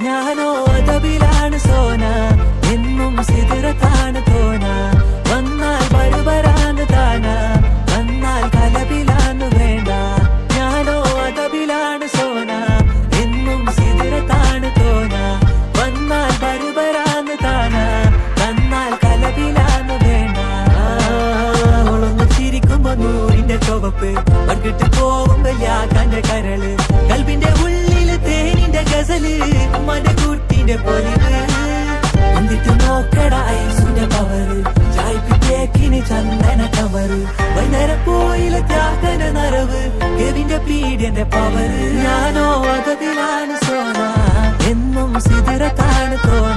ഞാനോ അതബിലാണ് സോന, എന്നും സിദറത്താണ് തോന. വന്നാൽ ബരുബരാന്ന് താന, വന്നാൽ കലബിലാന്ന് വേണ്ട. ഞാനോ അതബിലാണ് സോന, എന്നും സിദറത്താണ് തോന. വന്നാൽ ബരുബരാന്ന് താന, വന്നാൽ കലബിലാന്ന് വേണ്ട. അവളൊന്ന് ചിരിക്കുമ്പോ നൂറിന്റെ ചുവപ്പ്, പങ്കിട്ട് പോകുമ്പോ യാക്കാന്റെ കരള്. കൽബിന്റെ ഉള്ളില് തേനിന്റെ ഗസല്, ഉമ്മന്റെ കുട്ടിന്റെ പൊലിവ്. എന്നിട്ട് നോക്കട ഐസുന്റെ പവറ്, ചായ്പിക്കേക്കിന് ചന്ദന കവറ്. വൈകുന്നേരം പോയില്ല ത്യാഗന നരവ്, കെവിന്റെ പീഡിയന്റെ പവറ്. ഞാനോ അതതിലാണ് സോന, എന്നും സിദറത്താണ് തോന.